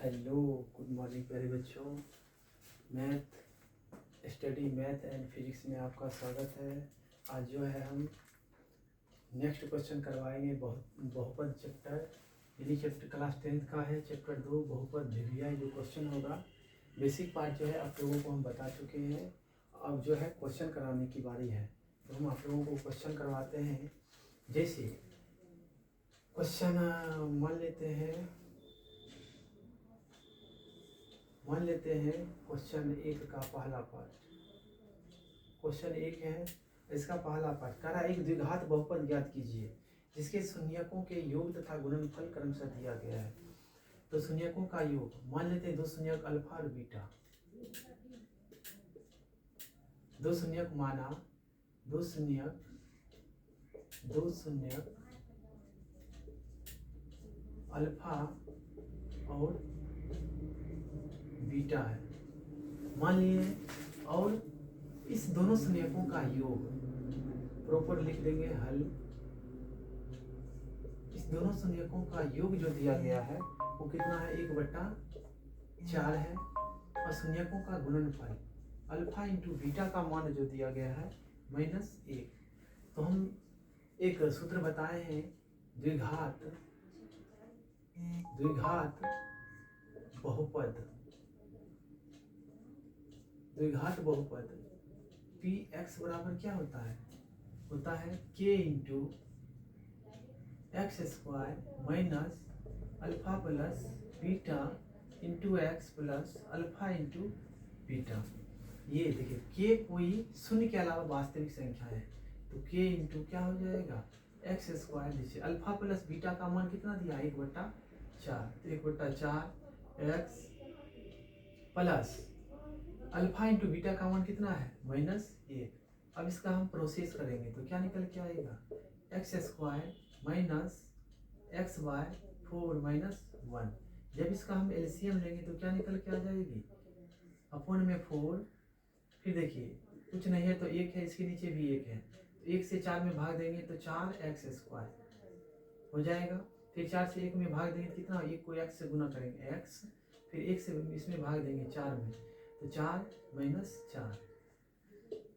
Hello, good morning प्यारे बच्चों। Math and physics में आपका स्वागत है। आज जो है हम नेक्स्ट क्वेश्चन करवाएंगे बहुपद चैप्टर, यानी चैप्टर क्लास 10th का है, चैप्टर 2 बहुपद ध्रुवीय जो क्वेश्चन होगा। बेसिक पार्ट जो है आप लोगों को हम बता चुके हैं। अब जो है क्वेश्चन कराने की बारी है, तो हम आप लोगों को क्वेश्चन करवाते हैं। जैसे क्वेश्चन मान लेते हैं क्वेश्चन 1 का पहला पार्ट। क्वेश्चन 1 है, इसका पहला पार्ट कह रहा है एक द्विघात बहुपद ज्ञात कीजिए जिसके शून्यकों के योग तथा गुणनफल क्रमशः दिया गया है। तो शून्यकों का योग मान लेते हैं, दो शून्यक अल्फा और बीटा। दो शून्यक माना, दो शून्यक अल्फा और बीटा है मान लिए, और इस दोनों शून्यकों का योग प्रॉपर लिख देंगे हल। इस दोनों शून्यकों का योग जो दिया गया है वो कितना है, 1/4 है। और शून्यकों का गुणनफल अल्फा इंटू बीटा का मान जो दिया गया है -1। तो हम एक सूत्र बताए हैं, द्विघात बहुपद px बराबर क्या होता है k into x square minus alpha plus beta into x plus alpha into beta. ये देखिए k कोई शून्य के अलावा वास्तविक संख्या है, तो k इंटू क्या हो जाएगा, एक्स स्क्वायर। जैसे अल्फा प्लस बीटा का मान कितना दिया, 1/4। तो 1/4 x plus alpha into beta का मान कितना है, -1। अब इसका हम प्रोसेस करेंगे तो क्या निकल के आएगा, x square minus x by 4 - 1। जब इसका हम एलसीएम लेंगे तो क्या निकल के आ जाएगी, अपॉन में 4। फिर देखिए कुछ नहीं है तो 1 है, इसके नीचे भी 1 है, तो 1 से 4 में भाग देंगे तो 4x² हो जाएगा। फिर 4 से 1 में भाग देंगे कितना, 1 को x से गुना करेंगे x, फिर 1 से इसमें भाग देंगे 4 में, तो 4 - 4।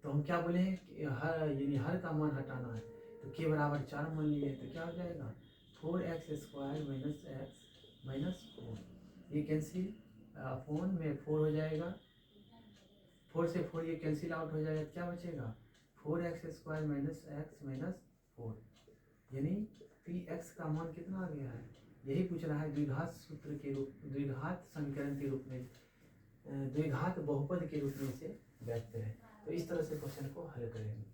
तो हम क्या बोले हैं कि यानी हर का मान हटाना है, तो k बराबर 4 मान लिए, तो क्या हो जाएगा 4x² - x - 4। ये कैंसिल, अपॉन में 4 हो जाएगा, 4 से 4 ये कैंसिल आउट हो जाएगा, क्या बचेगा 4x² - x - 4। यानी px का मान कितना आ गया है, यही पूछ रहा है। द्विघात सूत्र के रूप, द्विघात समीकरण के रूप में, द्विघात बहुपद के रूप में इसे व्यक्त है। तो इस तरह से क्वेश्चन को हल करेंगे।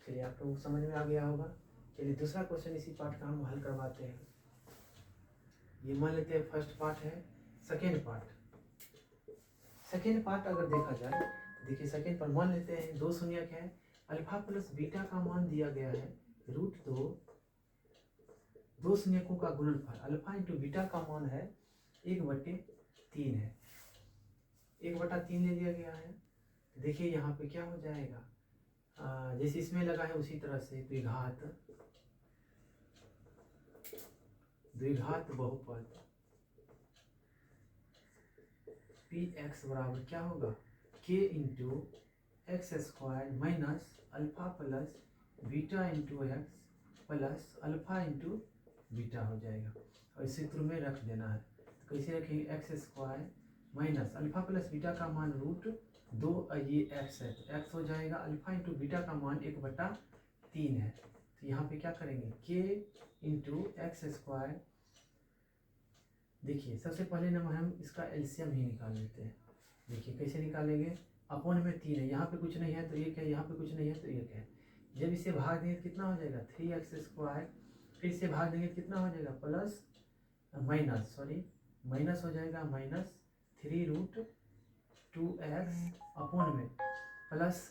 चलिए आप लोगों को समझ में आ गया होगा। चलिए दूसरा क्वेश्चन इसी पार्ट का हम हल करवाते हैं। ये मान लेते हैं फर्स्ट पार्ट है। सेकेंड पार्ट अगर देखा जाए तो देखिए सेकेंड पार्ट मान लेते हैं दो शून्यक है, अल्फा प्लस बीटा का मान दिया गया है √2। दो शून्यकों का गुणनफल अल्फा इंटू बीटा का मान है 1/3 है, 1/3 ले लिया गया है। देखिए यहाँ पे क्या हो जाएगा, जैसे इसमें लगा है उसी तरह से द्विघात बहुपद px बराबर क्या होगा, k into x² minus alpha plus beta into x plus alpha into beta हो जाएगा। और इस सूत्र में रख देना है, तो कैसे रखेंगे, x² minus alpha plus beta का मान √2, ये x है तो x हो जाएगा, अल्फा इंटू बीटा का मान 1/3 है। तो यहाँ पे क्या करेंगे, k इंटू x²। देखिए सबसे पहले नंबर हम इसका एलसीएम ही निकाल लेते हैं। देखिए कैसे निकालेंगे, अपॉन में 3 है, यहाँ पे कुछ नहीं है तो 1 है, यहाँ पे कुछ नहीं है तो 1 है। जब इसे भाग देंगे तो कितना हो जाएगा, 3x²। फिर इसे भाग देंगे तो कितना हो जाएगा, माइनस हो जाएगा, -3√2x अपॉन में प्लस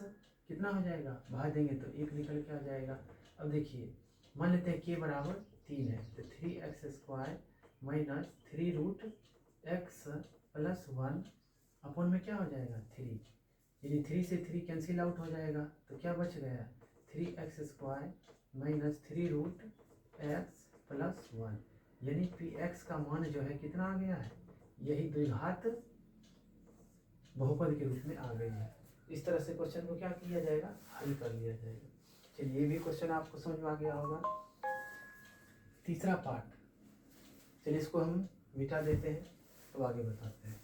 कितना हो जाएगा, भाग देंगे तो 1 निकल के आ जाएगा। अब देखिए मान लेते हैं k बराबर 3 है, तो 3x² minus 3√x plus 1 upon में क्या हो जाएगा 3, यानी 3 से 3 कैंसिल आउट हो जाएगा, तो क्या बच गया 3x² माइनस 3√x प्लस 1। यानी px का मान जो है कितना आ गया है, यही द्विघात बहुपद के रूप में आ गई है। इस तरह से क्वेश्चन को क्या किया जाएगा, हल कर लिया जाएगा। चलिए ये भी क्वेश्चन आपको समझ में आ गया होगा। तीसरा पार्ट, चलिए इसको हम मिटा देते हैं तो आगे बताते हैं।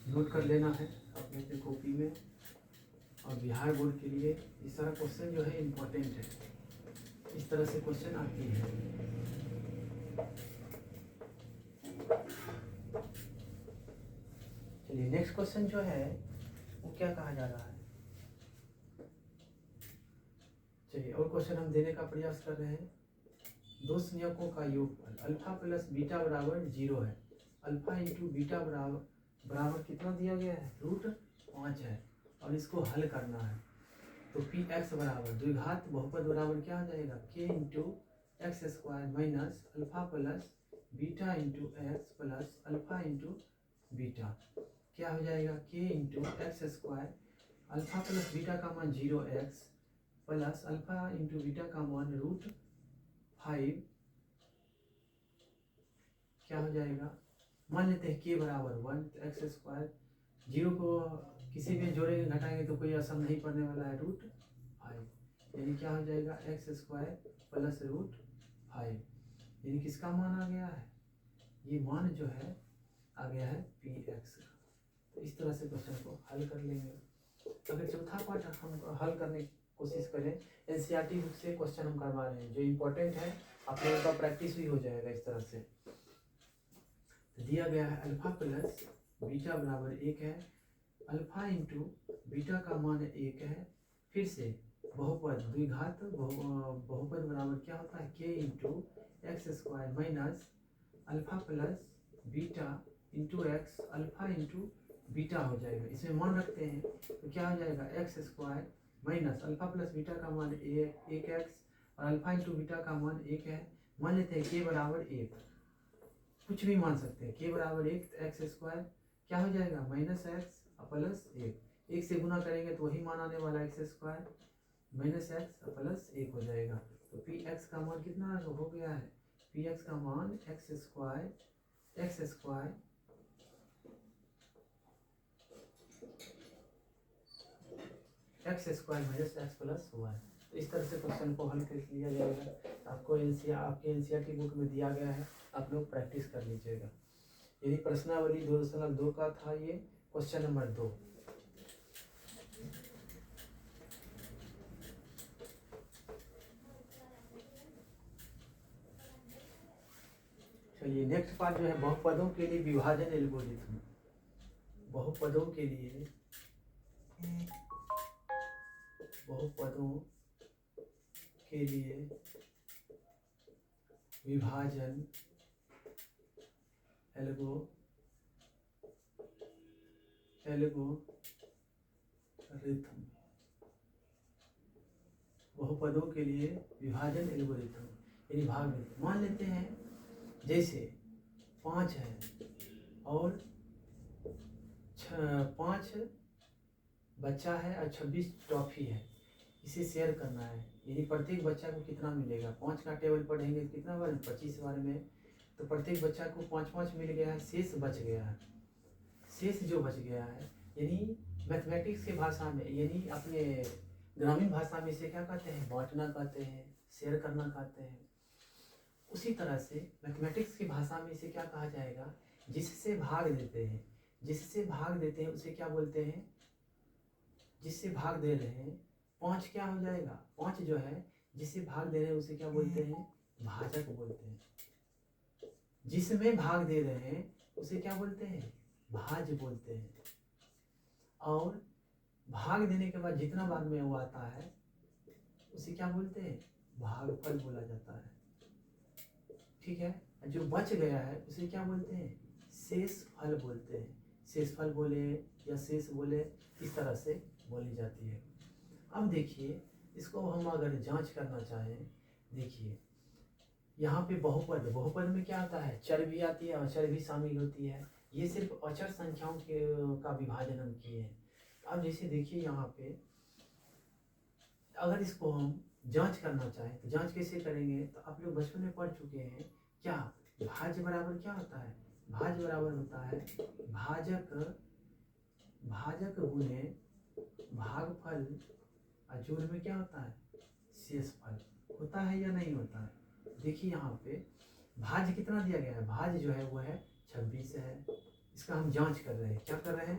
नोट कर लेना है अपने अपनी कॉपी में, और बिहार बोर्ड के लिए इस तरह क्वेश्चन जो है इम्पोर्टेंट है, इस तरह से क्वेश्चन आती है। चलिए नेक्स्ट क्वेश्चन जो है वो क्या कहा जा रहा है। चलिए और क्वेश्चन हम देने का प्रयास कर रहे हैं। दो संयुग्मों का योगफल अल्फा प्लस बीटा बराबर 0 है। अल्फा इंटू बीटा बराबर कितना दिया गया है, √5 है, और इसको हल करना है। तो पी एक्स बराबर द्विघात बहुपद बराबर क्या हो जाएगा, के into x square minus alpha plus beta into x plus alpha into beta. क्या हो जाएगा, के into x square alpha plus beta का मान 0x plus alpha into beta का मान √5। क्या हो जाएगा, मान लेते हैं के बराबर 1, तो एक्स स्क्वायर 0 को किसी में जोड़ेंगे घटाएंगे तो कोई असर नहीं पड़ने वाला है, √5, यानी क्या हो जाएगा एक्स स्क्वायर प्लस √5, यानी किसका मान आ गया है, ये मान जो है आ गया है पी एक्स का। तो इस तरह से क्वेश्चन को हल कर लेंगे। अगर चौथा पार्ट हम हल करने की कोशिश करें, एनसीईआरटी बुक से क्वेश्चन हम करवा रहे हैं जो इम्पोर्टेंट है, आप लोगों का प्रैक्टिस भी हो जाएगा इस तरह से। दिया गया है अल्फा प्लस बीटा बराबर 1 है, अल्फा इंटू बीटा का मान 1 है, फिर से बहुपद द्विघात बहुपद बराबर क्या होता है, के into x square minus alpha plus beta into x alpha into beta हो जाएगा। इसमें मान रखते हैं तो क्या हो जाएगा, x square minus alpha plus beta का मान 1x और अल्फा इंटू बीटा का मान 1 है। मान लेते हैं के बराबर 1, कुछ भी मान सकते हैं, के बराबर 1, तो एक्स स्क्वायर क्या हो जाएगा माइनस एक्स प्लस 1 से गुना करेंगे तो वही मान आने वाला x square minus x plus 1 हो जाएगा। तो पी एक्स का मान कितना हो गया है, पी एक्स का मान x square minus x plus 1। तो इस तरह से क्वेश्चन को हल कर लिया जाएगा। आपको आपके एनसीईआरटी बुक में दिया गया है, आप लोग प्रैक्टिस कर लीजिएगा। यदि प्रश्नावली 2.2 का था ये क्वेश्चन नंबर 2। चलिए नेक्स्ट पार्ट जो है बहुपदों के लिए विभाजन एल्गोरिथम। बहुपदों के लिए विभाजन एल्गोरिथम। बहुपदों के लिए विभाजन एल्गोरिथम यानी भाग। मान लेते हैं जैसे 5 है और 5 बच्चा है और 26 टॉफी है, इसे शेयर करना है, यानी प्रत्येक बच्चा को कितना मिलेगा। 5 का टेबल पढ़ेंगे तो कितना बार, 25 बार में, तो प्रत्येक बच्चा को 5-5 मिल गया है, शेष बच गया है। शेष जो बच गया है यानी मैथमेटिक्स के भाषा में, यानी अपने ग्रामीण भाषा में इसे क्या कहते हैं, बांटना कहते हैं, शेयर करना कहते हैं। उसी तरह से मैथमेटिक्स की भाषा में इसे क्या कहा जाएगा, जिससे भाग देते हैं उसे क्या बोलते हैं, जिससे भाग दे रहे हैं। 5 क्या हो जाएगा, 5 जो है जिससे भाग दे रहे हैं उसे क्या बोलते हैं, भाजक बोलते हैं। जिसमें भाग दे रहे हैं उसे क्या बोलते हैं, भाज बोलते हैं। और भाग देने के बाद जितना भाग में वो आता है उसे क्या बोलते हैं, भागफल बोला जाता है। ठीक है, जो बच गया है उसे क्या बोलते हैं, शेष फल बोलते हैं। शेष फल बोले या शेष बोले, इस तरह से बोली जाती है। अब देखिए इसको हम अगर जांच करना चाहें, देखिए यहाँ पे बहुपद में क्या आता है, चर भी आती है, अचर भी शामिल होती है। ये सिर्फ अचर संख्याओं के का विभाजन हम किए हैं। अब जैसे देखिए यहाँ पे अगर इसको हम जांच करना चाहें तो जांच कैसे करेंगे, तो आप लोग बचपन में पढ़ चुके हैं क्या भाज्य बराबर क्या होता है, भाज्य बराबर होता है भाजक गुने भागफल और जोड़ में क्या होता है शेषफल। होता है या नहीं होता है। देखिए यहाँ पे भाज्य कितना दिया गया है, भाज्य जो है वो है 26 है। इसका हम जांच कर रहे हैं, क्या कर रहे हैं,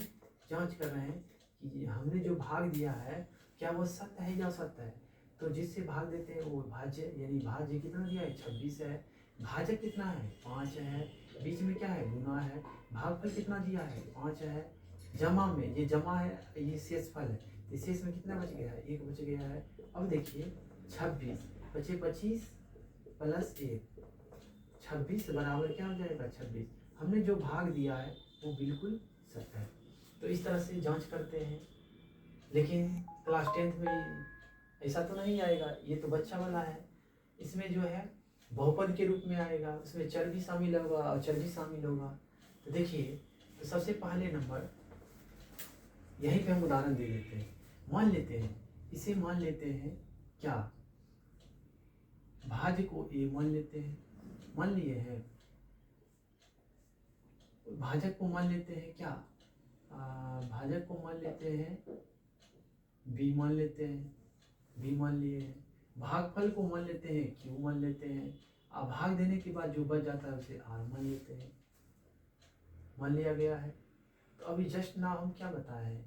जांच कर रहे हैं कि हमने जो भाग दिया है क्या वो सत्य है या असत्य है। तो जिससे भाग देते हैं वो भाज्य, यानी भाज्य कितना दिया है 26 है, भाजक कितना है 5 है, बीच में क्या है गुना है, भागफल कितना दिया है 5 है, जमा में ये जमा है, ये शेषफल है, तो शेष में कितना बच गया है 1 बच गया है। अब देखिए 26 बचे 25 प्लस 1, 26 बराबर क्या हो जाएगा 26। हमने जो भाग दिया है वो बिल्कुल सत्य है। तो इस तरह से जांच करते हैं। लेकिन क्लास 10th में ऐसा तो नहीं आएगा, ये तो बच्चा वाला है। इसमें जो है बहुपद के रूप में आएगा, उसमें चर भी शामिल होगा और चर भी शामिल होगा। तो देखिए, तो सबसे पहले नंबर यहीं पे हम उदाहरण दे देते हैं। मान लेते हैं, इसे मान लेते हैं क्या, भाज्य को ए मान लेते हैं, मान लिए हैं। भाजक को मान लेते हैं क्या, भाजक को मान लेते हैं बी मान लेते हैं, बी मान लिए हैं। भागफल को मान लेते हैं क्यू मान लेते हैं। अब भाग देने के बाद जो बच जाता है उसे आर मान लेते हैं, मान लिया गया है। तो अभी जस्ट नाउ हम क्या बताए हैं,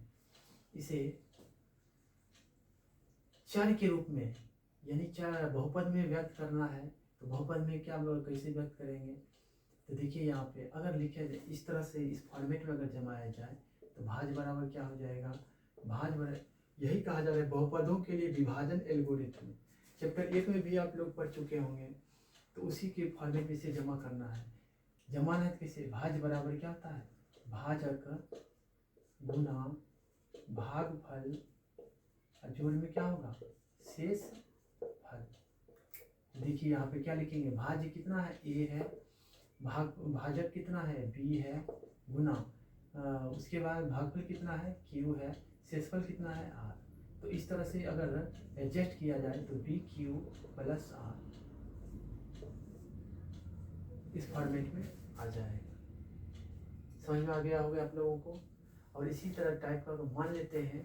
इसे चर के रूप में, यानी चर बहुपद में व्यक्त करना है। तो बहुपद में क्या कैसे व्यक्त करेंगे, तो देखिए यहाँ पे अगर लिखा जाए इस तरह से, इस फॉर्मेट में अगर जमाया जाए तो भाज्य बराबर क्या हो जाएगा, भाज्य बराबर, यही कहा जा रहा है बहुपदों के लिए विभाजन एल्गोरिथम। चैप्टर 1 में भी आप लोग पढ़ चुके होंगे। तो उसी के फॉर्मेट में से जमा करना है। जमाना है कैसे, भाज्य बराबर क्या होता है भाजक गुना भागफल और जोड़ में क्या होगा शेष फल। देखिए यहाँ पे क्या लिखेंगे, भाज्य कितना है ए है, भाजक कितना है बी है, गुना उसके बाद भागफल कितना है क्यू है, शेषफल कितना है आर। तो इस तरह से अगर एडजस्ट किया जाए तो बी क्यू प्लस आर इस फॉर्मेट में आ जाएगा। समझ में आ गया होगा आप लोगों को। और इसी तरह टाइप का मान लेते हैं,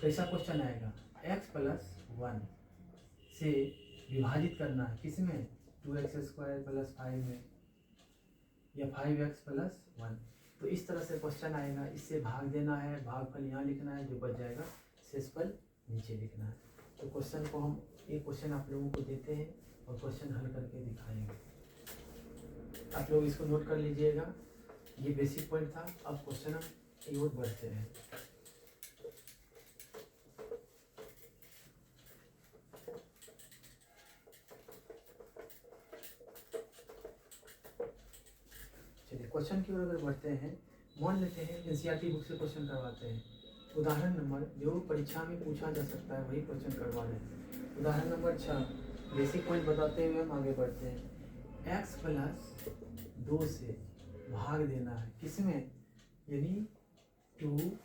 कैसा क्वेश्चन आएगा, x प्लस 1 से विभाजित करना है किसमें 2x² प्लस 5 में, या 5x प्लस 1। तो इस तरह से क्वेश्चन आएगा, इससे भाग देना है, भागफल यहाँ लिखना है, जो बच जाएगा शेषफल नीचे लिखना है। तो क्वेश्चन को हम एक क्वेश्चन आप लोगों को देते हैं और क्वेश्चन हल करके दिखाएंगे। आप लोग इसको नोट कर लीजिएगा, ये बेसिक पॉइंट था। अब क्वेश्चन हम की ओर बढ़ते हैं। चलिए क्वेश्चन की ओर अगर बढ़ते हैं, मान लेते हैं एनसीईआरटी बुक से क्वेश्चन करवाते हैं। उदाहरण नंबर जो परीक्षा में पूछा जा सकता है वही क्वेश्चन करवा रहे हैं। उदाहरण नंबर 6, बेसिक पॉइंट बताते हुए हम आगे बढ़ते हैं। x प्लस 2 से भाग देना है किसमें, यानी 2x²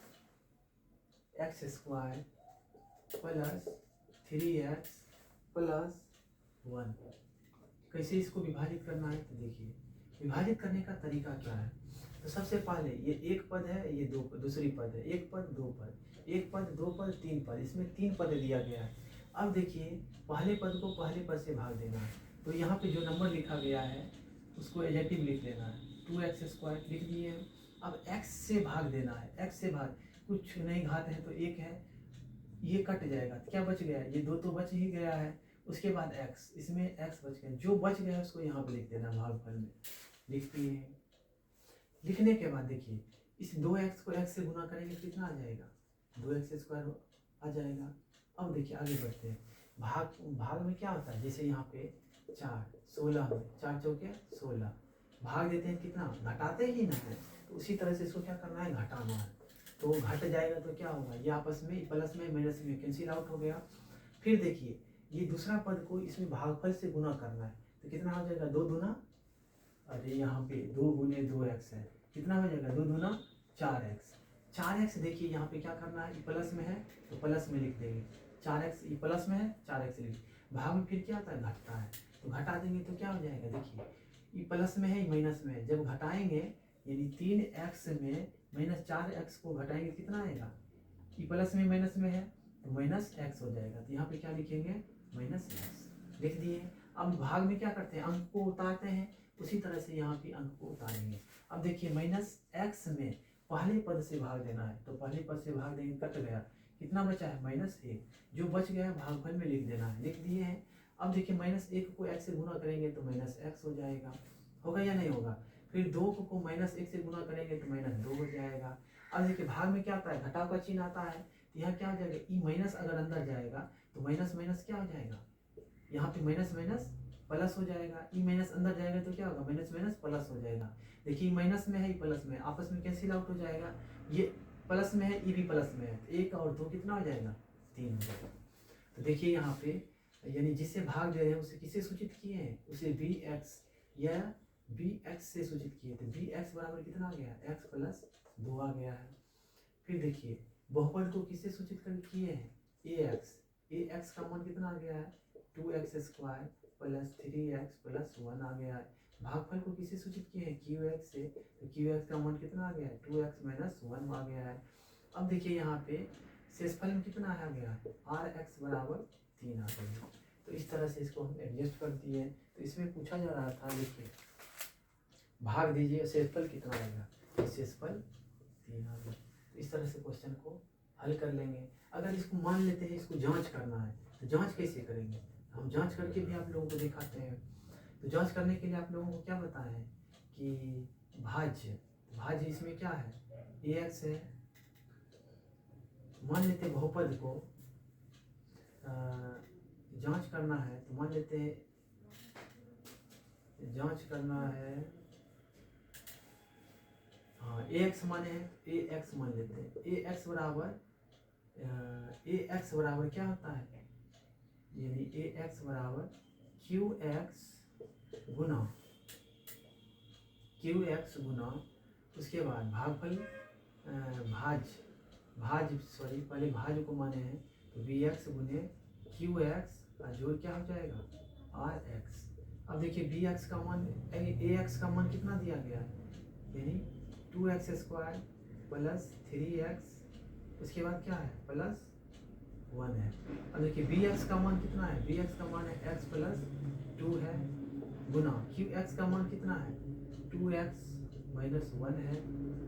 प्लस 3x प्लस 1। कैसे इसको विभाजित करना है, तो देखिए विभाजित करने का तरीका क्या है। तो सबसे पहले ये एक पद है, ये दूसरी पद है, एक पद दो पद, एक पद दो पद तीन पद, इसमें 3 पद दिया गया है। अब देखिए पहले पद को पहले पद से भाग देना है। तो यहाँ पे जो नंबर लिखा गया है उसको एडजेक्टिव लिख लेना है, 2x² लिख दिए। अब x से भाग देना है, x से भाग, कुछ नहीं घात है तो 1 है, ये कट जाएगा, क्या बच गया, ये 2 तो बच ही गया है। उसके बाद x, इसमें x बच गया, जो बच गया है उसको यहाँ पे लिख देना भागफल में, लिख दिए हैं। लिखने के बाद देखिए इस 2x को x से गुना करेंगे कितना आ जाएगा, 2x² आ जाएगा। अब देखिए आगे बढ़ते हैं। भाग में क्या होता है, जैसे यहाँ पे 4 16 में 4 चौके 16 भाग देते हैं, कितना घटाते ही ना है। तो उसी तरह से इसको क्या करना है, घटाना है। तो घट जाएगा तो क्या होगा, ये आपस में प्लस में माइनस में कैंसिल आउट हो गया। फिर देखिए ये दूसरा पद को इसमें भागफल से गुना करना है, तो कितना हो जाएगा 2 दूना, अरे यहाँ पे 2 गुने 2x है, कितना हो जाएगा 2 दूना 4x। 4x देखिए यहाँ पे क्या करना है, प्लस में है तो प्लस में लिख देंगे, 4x ये प्लस में है 4x लिख। भाग में फिर क्या होता है, घटता है। तो घटा देंगे तो क्या हो जाएगा, देखिए ये प्लस में है, ये माइनस में है, जब घटाएंगे यानी 3x में माइनस 4x को घटाएंगे कितना आएगा, ये प्लस में माइनस में है तो माइनस x हो जाएगा। तो यहाँ पे क्या लिखेंगे, माइनस x लिख दिए। अब भाग में क्या करते हैं, अंक को उतारते हैं, उसी तरह से यहाँ पे अंक को उतारेंगे। अब देखिए माइनस x में पहले पद से भाग देना है, तो पहले पद से भाग देंगे, कट गया, कितना बचा है -1, जो बच गया भागफल में लिख देना है, लिख दिए हैं। अब देखिए -1 को x से गुना करेंगे तो -x हो जाएगा, होगा या नहीं होगा। फिर 2 को -1 से गुना करेंगे तो -2 हो जाएगा। अब देखिए भाग में क्या आता है, घटाव का चिन्ह आता है, तो यहाँ क्या हो जाएगा, ई माइनस अगर अंदर जाएगा तो माइनस माइनस क्या हो जाएगा, यहाँ पे माइनस माइनस प्लस हो जाएगा, ई माइनस अंदर जाएगा तो क्या होगा, माइनस माइनस प्लस हो जाएगा। देखिए माइनस में है, ई प्लस में, आपस में कैंसिल आउट हो जाएगा, ये प्लस में है, ई भी प्लस में है, तो 1 और 2 कितना हो जाएगा, 3 हो जाएगा। तो देखिए यहाँ पे यानी जिससे भाग दे रहे हैं उसे किसे सूचित किए हैं, उसे बी एक्स या बी एक्स से सूचित किए थे। बी एक्स बराबर कितना आ गया, x प्लस 2 आ गया है। फिर देखिए बहुपद को किससे सूचित कर किए हैं, ए एक्स का मान कितना आ गया है, 2x² प्लस 3x प्लस 1 आ गया है। भागफल को किससे सूचित किए हैं, क्यू एक्स से, तो क्यू एक्स का मान कितना आ गया है, 2x माइनस 1 आ गया है। अब देखिए यहाँ पे शेषफल में कितना आ गया है, rx बराबर 3 आ गया है। तो इस तरह से इसको हम एडजस्ट कर दिए। तो इसमें पूछा जा रहा था, देखिए भाग दीजिए शेषफल कितना आएगा, तो शेषफल 3 आ गया। तो इस तरह से क्वेश्चन को हल कर लेंगे। अगर इसको मान लेते हैं, इसको जांच करना है, तो जांच कैसे करेंगे, हम जांच करके भी आप लोगों को दिखाते हैं। तो जांच करने के लिए आप लोगों को क्या बताएं है कि भाज्य इसमें क्या है, ax है, मान लेते हैं बहुपद को जांच करना है, तो मान लेते हैं जांच करना है, हाँ ax माने हैं, ax मान लेते हैं, ax बराबर क्या होता है, यानी ax बराबर qx गुना उसके बाद भागफल पहले भाज्य को माने हैं, तो bx गुने qx और जोड़ क्या हो जाएगा, rx। अब देखिए bx का मान ax का मान कितना दिया गया है, यानी 2x² प्लस 3x, उसके बाद क्या है प्लस 1 है। अब देखिए bx का मान कितना है, bx का मान है x प्लस 2 है, गुना qx का मान कितना है 2x माइनस 1 है,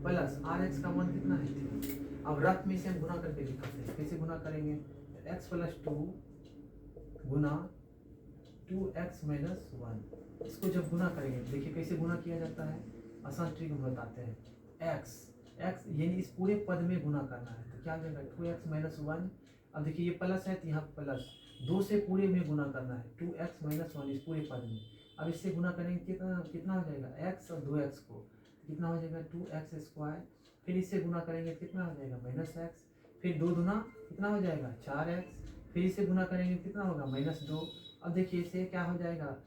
प्लस rx का मान कितना है 3। अब रफ में से हम गुना करके दिखाते हैं, कैसे गुना करेंगे, तो x प्लस 2 गुना 2x माइनस 1, इसको जब गुना करेंगे देखिए कैसे गुना किया जाता है, आसान ट्रिक हम बताते हैं। x यानी इस पूरे पद में गुना करना है, तो क्या हो जाएगा 2x माइनस 1। अब देखिए ये प्लस है तो यहाँ प्लस 2 से पूरे में गुना करना है, 2x माइनस 1 इस पूरे पद में। अब इससे गुना करेंगे कितना हो जाएगा, x और 2x को, कितना हो जाएगा 2x²। फिर इससे गुना करेंगे कितना हो जाएगा -x, फिर 2 दूना कितना हो जाएगा 4x, फिर इससे गुना करेंगे कितना होगा -2। अब देखिए इससे क्या हो जाएगा,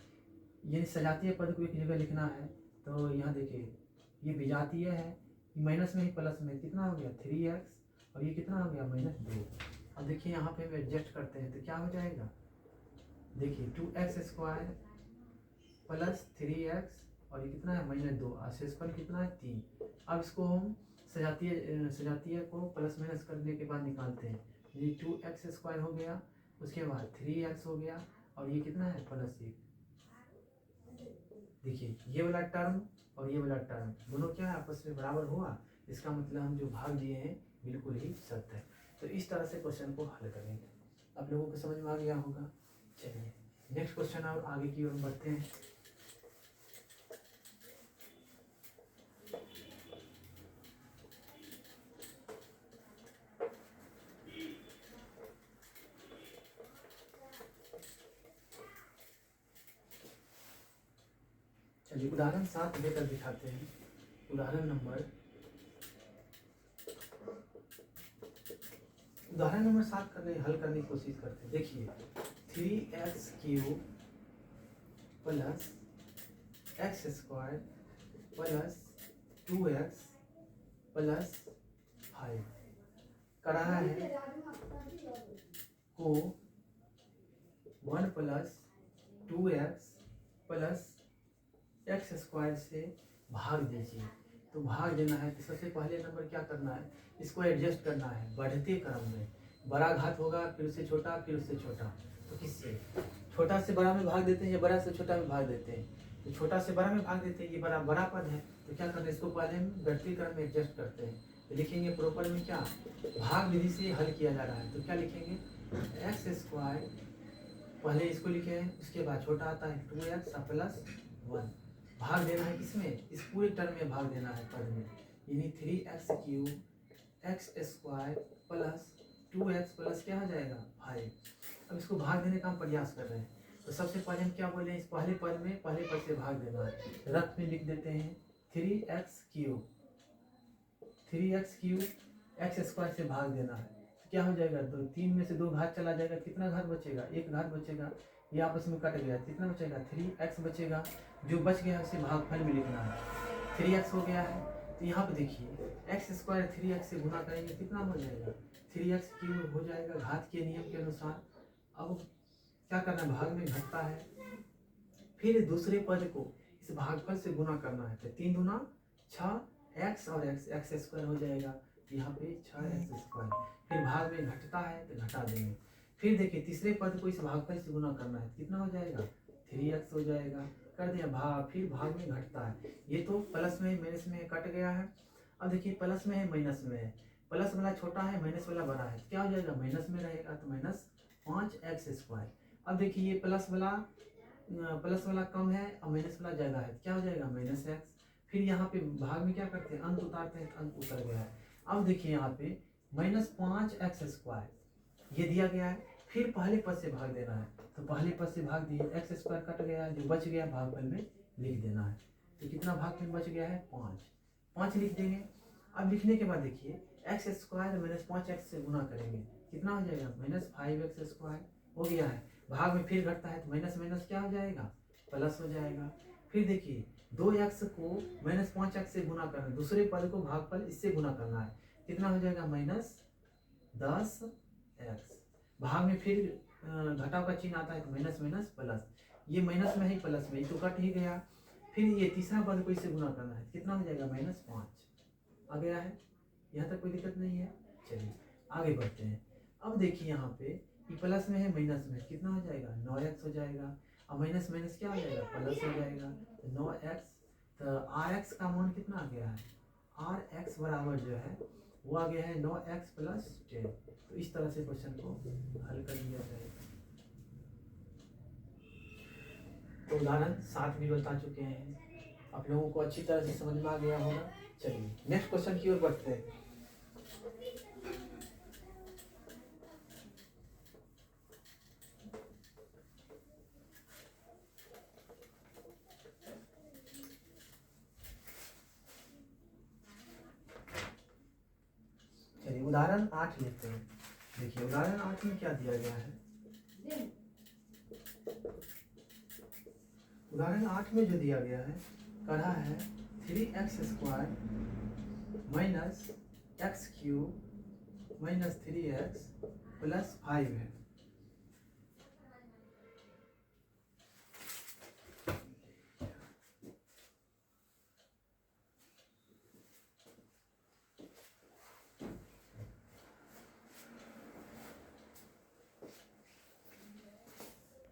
ये सजातीय पद को एक जगह लिखना है, तो यहाँ देखिए ये विजातीय है, माइनस में ही प्लस में कितना हो गया 3x, और ये कितना हो गया -2। अब देखिए यहाँ पे हम एडजस्ट करते हैं तो क्या हो जाएगा, देखिए 2x² प्लस 3x और ये कितना है -2, और शेषफल कितना है 3। अब इसको हम सजातीय को प्लस माइनस करने के बाद निकालते हैं, ये 2x² हो गया, उसके बाद 3x हो गया, और ये कितना है +1। देखिए ये वाला टर्म और ये वाला टर्म दोनों क्या है आपस में बराबर हुआ, इसका मतलब हम जो भाग दिए हैं बिल्कुल ही सत्य है। तो इस तरह से क्वेश्चन को हल करेंगे, आप लोगों को समझ में आ गया होगा। चलिए नेक्स्ट क्वेश्चन और आगे की ओर बढ़ते हैं। चलिए उदाहरण 7 लेकर दिखाते हैं। उदाहरण नंबर 7 हल करने की कोशिश करते हैं। देखिए 3x³ plus x² plus 2x plus 5 करा है को 1 plus 2x plus x square से भाग दीजिए। तो भाग देना है तो सबसे पहले नंबर क्या करना है, इसको एडजस्ट करना है बढ़ते क्रम में। बड़ा घात होगा फिर उससे छोटा फिर उससे छोटा, तो किससे छोटा से बड़ा में भाग देते हैं या बड़ा से छोटा में भाग देते हैं, तो छोटा से बड़ा में भाग देते हैं। ये बड़ा बड़ा पद है तो क्या करना है, इसको पहले हम बढ़ते क्रम में एडजस्ट करते हैं। तो लिखेंगे प्रॉपर में क्या, भाग विधि से हल किया जा रहा है। तो क्या लिखेंगे, एक्स स्क्वायर, पहले इसको लिखे हैं उसके बाद छोटा आता है 2x प्लस 1। भाग देना है किसमें, इस पूरे टर्म में भाग देना है पद में, यानी 3x³ x square plus 2x plus क्या हो जाएगा 5। अब इसको भाग देने का हम प्रयास कर रहे हैं। तो सबसे पहले हम क्या बोले, इस पहले पद में पहले पद से भाग देना है। रफ में लिख देते हैं 3x³ एक्स स्क्वायर से भाग देना है। तो क्या हो जाएगा, तो 3 में से 2 घात चला जाएगा, कितना घात बचेगा, एक घात बचेगा, ये आपस में कट गया, कितना बचेगा 3x बचेगा। जो बच गया है उसे भागफल में लिखना है। 3x हो गया है, तो यहाँ पे देखिए एक्स स्क्वायर 3x से गुना करेंगे कितना हो जाएगा 3x³ हो जाएगा घात के नियम के अनुसार। अब क्या करना है, भाग में घटता है, फिर दूसरे पद को इस भागफल से गुना करना है। तो 3 दूना 6x और एक्स स्क्वायर हो जाएगा, यहाँ पे 6x²। फिर भाग में घटता है तो घटा देंगे। फिर देखिए तीसरे पद को इस भागफल से गुना करना है, कितना हो जाएगा 3x हो जाएगा, कर दिया भाग, फिर भाग में घटता है। ये तो प्लस में माइनस में कट गया है। अब देखिए प्लस में है माइनस में है, प्लस वाला छोटा है माइनस वाला बड़ा है, क्या हो जाएगा माइनस में रहेगा तो -5x²। अब देखिए ये प्लस वाला कम है और माइनस वाला ज़्यादा है, क्या हो जाएगा -x। फिर यहाँ पे भाग में क्या करते हैं, अंक उतारते हैं, अंक उतर गया है। अब देखिए यहाँ पे -5x² ये दिया गया है, फिर पहले पद से भाग देना है। तो पहले पद से भाग दिए, x² कट गया, जो बच गया भागफल में लिख देना है। तो कितना भागफल बच गया है 5 लिख देंगे। अब लिखने के बाद देखिए x² -5x से गुना करेंगे, कितना हो जाएगा -5x² हो गया है। भाग में फिर घटता है तो माइनस माइनस क्या हो जाएगा प्लस हो जाएगा। फिर देखिए 2x को -5x से गुना करना है, दूसरे पद को भागफल इससे गुना करना है, कितना हो जाएगा -10x। भाग में फिर घटाव का चिन्ह आता है तो माइनस माइनस प्लस, ये माइनस में है प्लस में, तो कट ही गया। फिर ये तीसरा पद को इससे गुना करना है, कितना हो जाएगा -5 आ गया है। यहाँ तक कोई दिक्कत नहीं है, चलिए आगे बढ़ते हैं। अब देखिए यहाँ पे ये प्लस में है माइनस में, कितना हो जाएगा 9x हो जाएगा, और माइनस माइनस क्या हो जाएगा प्लस हो जाएगा, तो 9x। तो rx का मान कितना आ गया है, rx बराबर जो है वो आ गया है 9x + 10। तो इस तरह से क्वेश्चन को हल कर लिया जाएगा। तो उदाहरण 7 भी बता चुके हैं, आप लोगों को अच्छी तरह से समझ में आ गया होगा। चलिए नेक्स्ट क्वेश्चन की ओर बढ़ते हैं। चलिए उदाहरण 8 लेते हैं। देखिए उदाहरण 8 में क्या दिया गया है, उदाहरण 8 में जो दिया गया है, कहा है 3x² - x³ - 3x + 5 है।